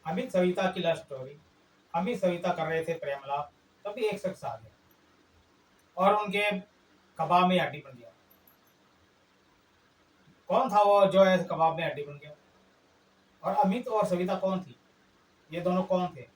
अमित सविता की love story. Amit Savita कर रहे थे प्रेम लाभ, तभी एक शख्स आ गया और उनके कबाब में हड्डी बन गया। कौन था वो जो है कबाब में हड्डी बन गया? और अमित और सविता कौन थी? ये दोनों कौन थे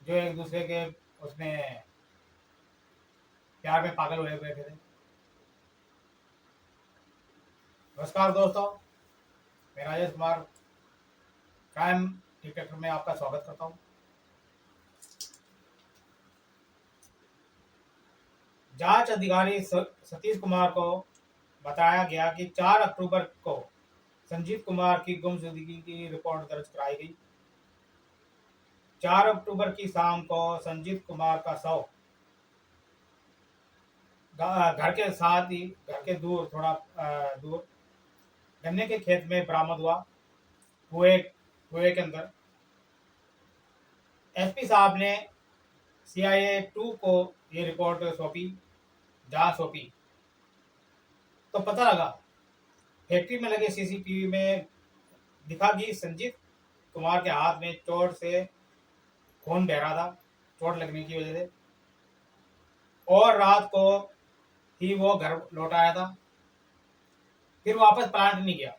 जो एक दूसरे के उसमें प्यार में पागल हुए बैठे थे? नमस्कार दोस्तों, मैं राजेश कुमार क्राइम डिटेक्टर में आपका स्वागत करता हूँ। जांच अधिकारी सतीश कुमार को बताया गया कि 4 अक्टूबर को संजीत कुमार की गुमशुदगी की रिपोर्ट दर्ज कराई गई। 4 अक्टूबर की शाम को संजीत कुमार का शव घर के साथ ही घर के दूर थोड़ा दूर गन्ने के खेत में बरामद हुआ, कुएं के अंदर। एसपी साहब ने सीआईए 2 को ये रिपोर्ट सौंपी, जांच सौंपी, तो पता लगा फैक्ट्री में लगे सीसीटीवी में दिखा कि संजीत कुमार के हाथ में चोट से खून बह रहा था, चोट लगने की वजह से, और रात को ही वो घर लौट आया था, फिर वापस प्लांट नहीं गया।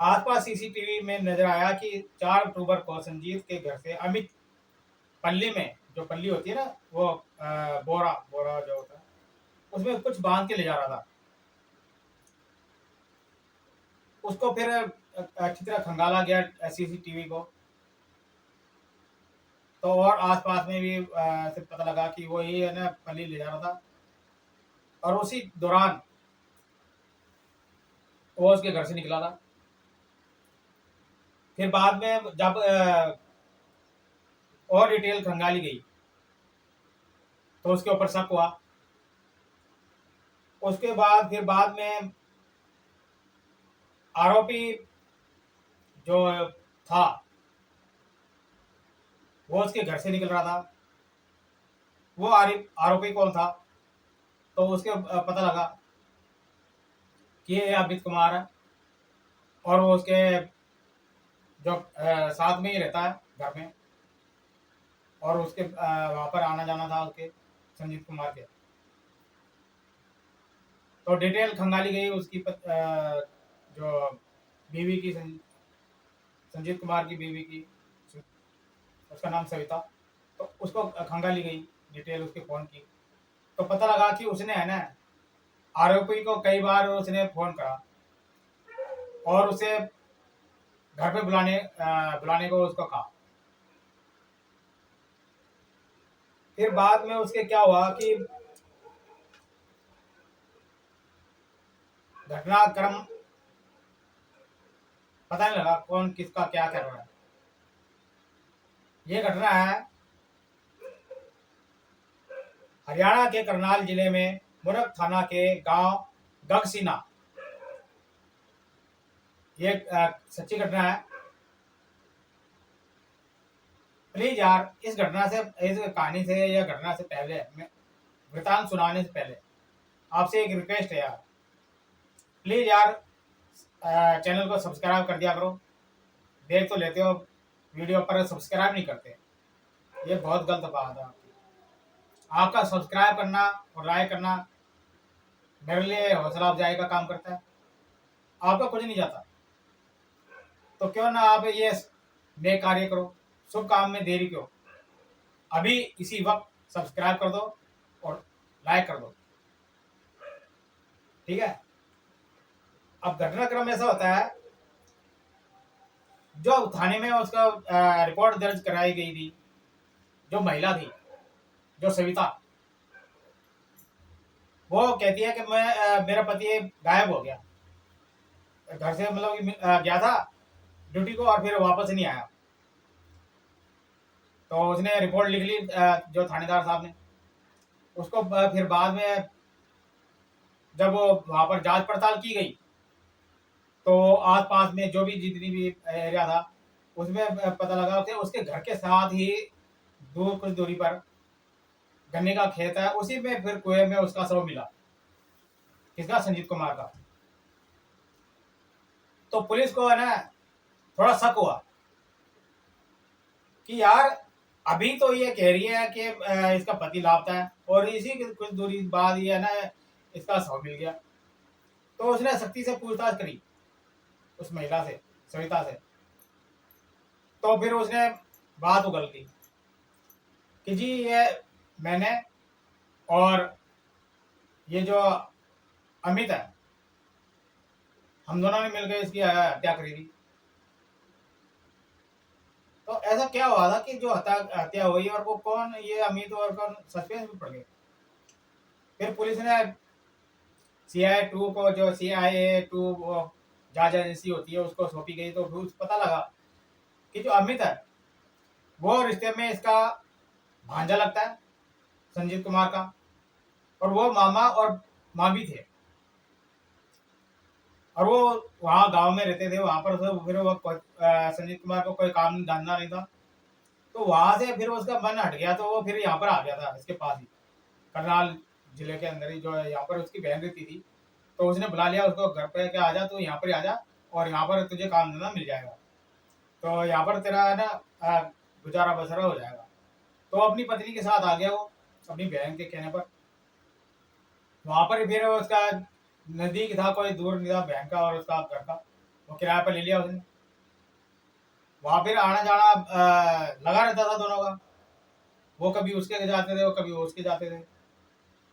आसपास सीसीटीवी में नजर आया कि 4 अक्टूबर को संजीत के घर से अमित पल्ली में, जो पल्ली होती है ना, वो बोरा बोरा जो होता है उसमें कुछ बांध के ले जा रहा था। उसको फिर अच्छी तरह खंगाला गया सीसीटीवी को, तो और आसपास में भी से पता लगा कि वो ही है ना पल्ली ले जा रहा था। और उसी दौरान वो उसके घर से निकला था। फिर बाद में जब और डिटेल खंगाली गई तो उसके ऊपर शक हुआ। उसके बाद फिर बाद में आरोपी जो था वो उसके घर से निकल रहा था। वो आरोपी कौन था? तो उसके पता लगा कि ये अमित कुमार है, और वो उसके जो साथ में ही रहता है घर में, और उसके वहां पर आना जाना था उसके संजीत कुमार के। तो डिटेल खंगाली गई उसकी जो बीवी की, संजीत कुमार की बीवी की, उसका नाम सविता। तो उसको खंगाली गई डिटेल उसके फोन की, तो पता लगा कि उसने है ना आरोपी को कई बार उसने फोन करा और उसे घर पे बुलाने को उसको कहा। फिर बाद में उसके क्या हुआ कि घटनाक्रम पता नहीं लगा कौन किसका क्या कर रहा है। ये घटना है हरियाणा के करनाल जिले में मुरक थाना के गांव गगसीना। ये सच्ची घटना है। प्लीज यार, इस घटना से, इस कहानी से या घटना से पहले, वृतांत सुनाने से पहले आपसे एक रिक्वेस्ट है यार, प्लीज यार चैनल को सब्सक्राइब कर दिया करो। देख तो लेते हो वीडियो पर सब्सक्राइब नहीं करते, ये बहुत गलत बात है आपकी। आपका सब्सक्राइब करना और लाइक करना मेरे लिए हौसला अफजाई का काम करता है। आपका कुछ नहीं जाता, तो क्यों ना आप ये नेक कार्य करो, शुभ काम में देरी क्यों? अभी इसी वक्त सब्सक्राइब कर दो और लाइक कर दो, ठीक है? अब घटनाक्रम ऐसा होता है, जो थाने में उसका रिपोर्ट दर्ज कराई गई थी, जो महिला थी, जो सविता, वो कहती है कि मेरा पति गायब हो गया, घर से मतलब गया था ड्यूटी को और फिर वापस नहीं आया। तो उसने रिपोर्ट लिख ली जो थानेदार साहब ने। उसको फिर बाद में जब वो वहां पर जांच पड़ताल की गई तो आसपास में जो भी जितनी भी एरिया था उसमें पता लगा कि उसके घर के साथ ही दूर, कुछ दूरी पर गन्ने का खेत है, उसी में फिर कुएं में उसका शव मिला। किसका? संजीत कुमार का। तो पुलिस को है ना थोड़ा शक हुआ कि यार अभी तो ये कह रही है कि इसका पति लापता है, और इसी के कुछ दूरी बाद ये है ना इसका शव मिल गया। तो उसने सख्ती से पूछताछ करी उस महिला से, सविता से। तो फिर उसने बात उगल दी कि जी ये मैंने और ये जो अमित है, हम दोनों ने मिलकर इसकी हत्या करी थी। तो ऐसा क्या हुआ था कि जो हत्या हत्या हुई, और वो कौन, ये अमित और कौन, सस्पेंस में पड़ गए। फिर पुलिस ने CIA-2 को, जो CIA-2 जांच एजेंसी होती है, उसको सौंपी गई। तो फिर पता लगा कि जो अमित है वो रिश्ते में इसका भांजा लगता है, संजीव कुमार का, और वो मामा और मामी थे, और वो वहाँ गांव में रहते थे। वहाँ पर से फिर वो संजीव कुमार को कोई काम धंधा नहीं था, तो वहाँ से फिर उसका मन हट गया। तो वो फिर यहाँ पर आ गया था, इसके पास ही, करनाल जिले के अंदर ही, जो है यहाँ पर उसकी बहन रहती थी। तो उसने बुला लिया उसको घर पे कि आजा, तू यहाँ पर आ जा, और यहाँ पर तुझे काम धंधा मिल जाएगा, तो यहाँ पर तेरा है ना गुजारा बसरा हो जाएगा। तो अपनी पत्नी के साथ आ गया वो, अपनी बहन के कहने पर। वहां पर फिर उसका नजदीक था, कोई दूर नहीं था बहन का और उसका घर का। वो किराए पर ले लिया उसने। वहां फिर आना जाना लगा रहता था दोनों का। वो कभी उसके जाते थे, वो कभी वो उसके जाते थे।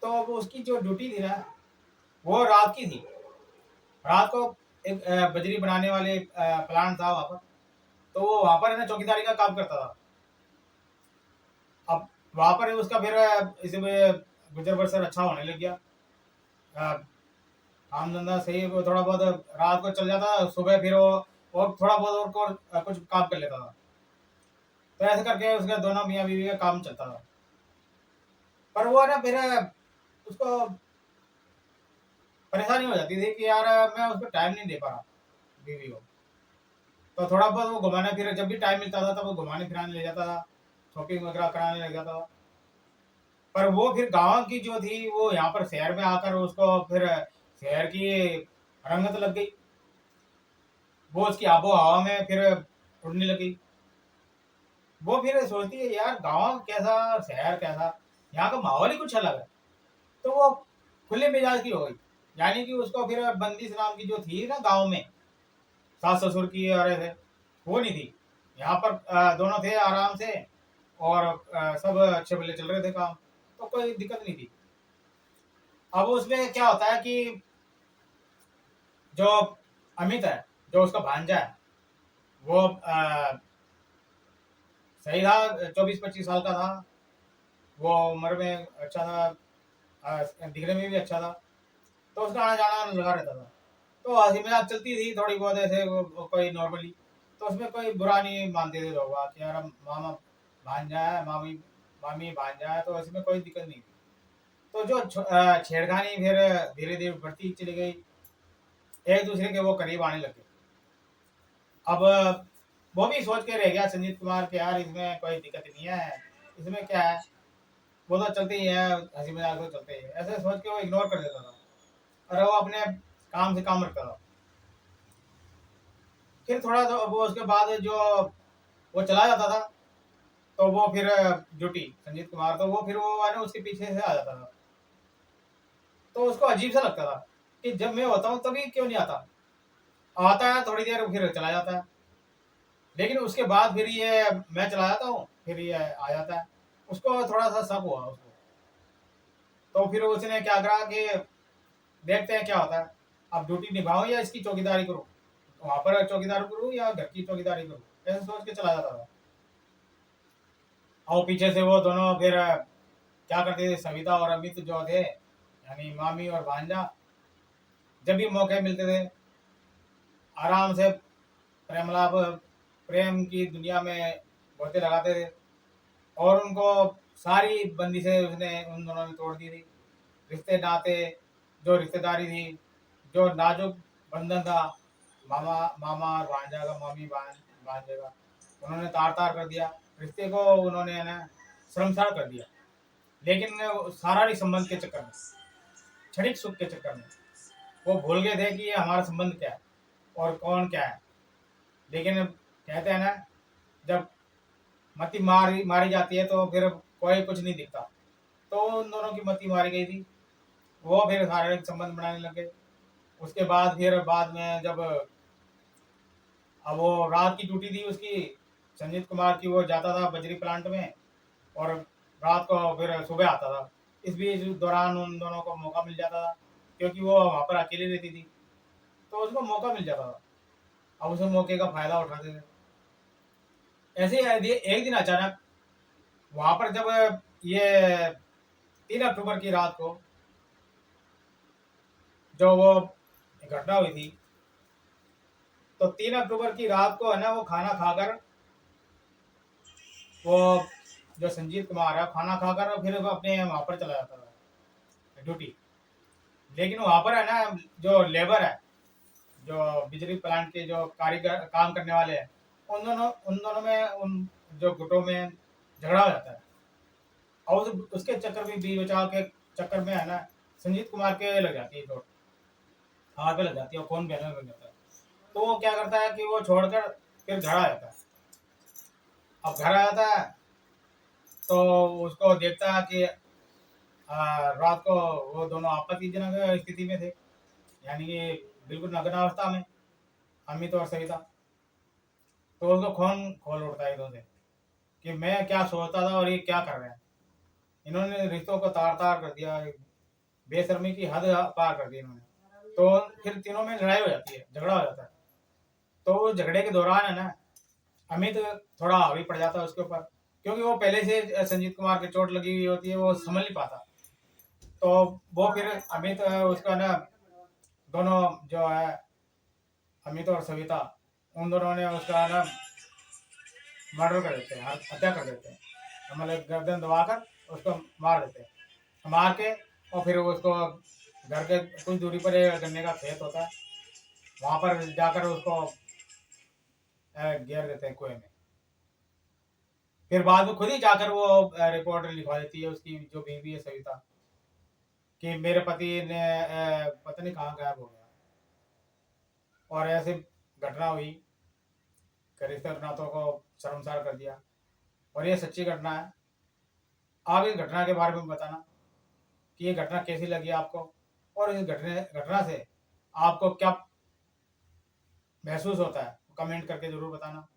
तो वो उसकी जो ड्यूटी थी ना, वो रात की थी। रात को एक बजरी बनाने वाले प्लांट था वहां पर। तो वो वहां पर है ना चौकीदारी का काम करता था। अब वहां पर उसका फिर इसमें गुजर बसर अच्छा होने लग गया। अ, काम धंधा सही, वो थोड़ा बहुत रात को चल जाता, सुबह फिर वो और थोड़ा बहुत और कुछ काम कर लेता था। तो ऐसे करके उसका दोनों मियाँ बीवी का काम चलता था। पर वो ना फिर उसको परेशानी हो जाती थी कि यार मैं उसको टाइम नहीं दे पा रहा, बीवी को। तो थोड़ा बहुत वो घुमाने फिर, जब भी टाइम मिलता था तब वो घुमाने फिराने ले जाता था, शॉपिंग वगैरह कराने ले जाता था। पर वो फिर गांव की जो थी, वो यहाँ पर शहर में आकर उसको फिर शहर की रंगत लग गई। वो उसकी आबो हवा में फिर उड़ने लगी। वो फिर सोचती है यार गांव कैसा, शहर कैसा, यहाँ का माहौल ही कुछ अलग है। तो वो खुले मिजाज की हो गई। यानी कि उसको फिर बंदिश नाम की जो थी ना गांव में, सास ससुर की और ऐसे, वो नहीं थी। यहाँ पर दोनों थे आराम से, और सब अच्छे भले चल रहे थे काम, तो कोई दिक्कत नहीं थी। अब उसमें क्या होता है कि जो अमित है, जो उसका भांजा है, वो सही था, 24-25 साल का था। वो उम्र में अच्छा था, दिखने में भी अच्छा था। तो उसका आना जाना लगा रहता था। तो हंसी मजाक चलती थी थोड़ी बहुत ऐसे, वो कोई नॉर्मली। तो उसमें कोई बुरा नहीं मानते थे लोग कि यार मामा भांजा है, मामी मामी भांजा है, तो इसमें कोई दिक्कत नहीं थी। तो जो छेड़खानी फिर धीरे धीरे बढ़ती चली गई, एक दूसरे के वो करीब आने लगे। अब वो भी सोच के रह गया संजीत कुमार के, यार इसमें कोई दिक्कत नहीं है, इसमें क्या है, वो तो चलते ही है, हंसी मजाक तो चलते ही है, ऐसे सोच के वो इग्नोर कर देता था, और वो अपने काम से काम रखता था। फिर थोड़ा तो वो उसके बाद जो वो चला जाता था, तो वो फिर ड्यूटी संजीत कुमार, तो वो फिर वो है ना उसके पीछे से आ जाता था। तो उसको अजीब सा लगता था कि जब मैं होता हूँ तभी क्यों नहीं आता। आता है थोड़ी देर फिर चला जाता है, लेकिन उसके बाद फिर ये मैं चला जाता हूँ, फिर ये आ जाता है। उसको थोड़ा सा शक हुआ उसको। तो फिर उसने क्या करा कि देखते हैं क्या होता है, अब ड्यूटी निभाऊं या इसकी चौकीदारी करूं, वहां पर चौकीदारी करूं या घर की चौकीदारी करूं, ऐसे सोच के चला जाता था। और पीछे से वो दोनों फिर क्या करते थे, सविता और अमित जो थे, यानी मामी और भांजा, जब भी मौके मिलते थे आराम से प्रेमलाप, प्रेम की दुनिया में गोते लगाते थे। और उनको सारी बंदिशें उसने उन दोनों ने तोड़ दी थी। रिश्ते नाते, जो रिश्तेदारी थी, जो नाजुक बंधन था, मामा मामा और भांजा का, मामी भांजे का, उन्होंने तार तार कर दिया। रिश्ते को उन्होंने है ना शर्मसार कर दिया। लेकिन सारा संबंध के चक्कर में, क्षणिक सुख के चक्कर में, वो भूल गए थे कि ये हमारा संबंध क्या है और कौन क्या है। लेकिन कहते हैं ना, जब मती मारी जाती है तो फिर कोई कुछ नहीं दिखता। तो उन दोनों की मती मारी गई थी। वो फिर शारीरिक संबंध बनाने लगे। उसके बाद फिर बाद में जब अब वो रात की ड्यूटी थी उसकी, संजीत कुमार की, वो जाता था बजरी प्लांट में और रात को फिर सुबह आता था। इस बीच दौरान उन दोनों को मौका मिल जाता था, क्योंकि वो वहाँ पर अकेली रहती थी, तो उसको मौका मिल जाता था। अब उस मौके का फायदा उठाते थे। ऐसे ही एक दिन अचानक वहां पर जब ये 3 अक्टूबर की रात को जो वो घटना हुई थी, तो 3 अक्टूबर की रात को है ना, वो खाना खाकर, वो जो संजीत कुमार है खाना खाकर फिर वो अपने वहां पर चला जाता था ड्यूटी। लेकिन वहां पर है ना, जो लेबर है, जो बिजली प्लांट के जो कारीगर काम करने वाले हैं, उन दोनों में, उन जो गुटों में झगड़ा हो जाता है। और उसके चक्कर में, बीच बचाव के चक्कर में है ना, संजीत कुमार के लग जाती है चोट, हाथ पे लग जाती है और खून बहने लग जाता है। तो वो क्या करता है कि वो छोड़कर फिर घर आ जाता है। अब घर आ जाता है तो उसको देखता है कि रात को वो दोनों आपत्तिजनक स्थिति में थे, यानी कि बिल्कुल नग्न अवस्था में, अमित और सविता। तो उसको खून खोल उठता है इधर से कि मैं क्या सोचता था और ये क्या कर रहे हैं। इन्होंने रिश्तों को तार तार कर दिया, बेशर्मी की हद पार कर दी इन्होंने। तो फिर तीनों में लड़ाई हो जाती है, झगड़ा हो जाता है। तो उस झगड़े के दौरान है ना, अमित थोड़ा हावी पड़ जाता है उसके ऊपर, क्योंकि वो पहले से संजीत कुमार की चोट लगी हुई होती है, वो संभल नहीं पाता। तो वो फिर अमित उसका ना, दोनों जो है अमित और सविता, उन दोनों ने उसका ना मर्डर कर देते हैं, हत्या कर देते हैं, मतलब गर्दन दबाकर उसको मार देते हैं। मार के और फिर उसको घर के कुछ दूरी पर एक गन्ने का खेत होता है, वहां पर जाकर उसको गिर देते हैं कुएं में। फिर बाद में खुद ही जाकर वो रिपोर्ट लिखवा देती है उसकी जो बीवी है सविता, कि मेरे पति ने पता नहीं कहाँ गायब हो गया, और ऐसे घटना हुई कि रिश्ते नातों को शर्मसार कर दिया। और ये सच्ची घटना है। आप इस घटना के बारे में बताना कि ये घटना कैसी लगी आपको, और इस घटना से आपको क्या महसूस होता है, कमेंट करके ज़रूर बताना।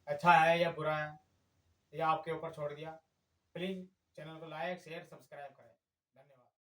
अच्छा है या बुरा है, या आपके ऊपर छोड़ दिया। प्लीज़ चैनल को लाइक शेयर सब्सक्राइब करें।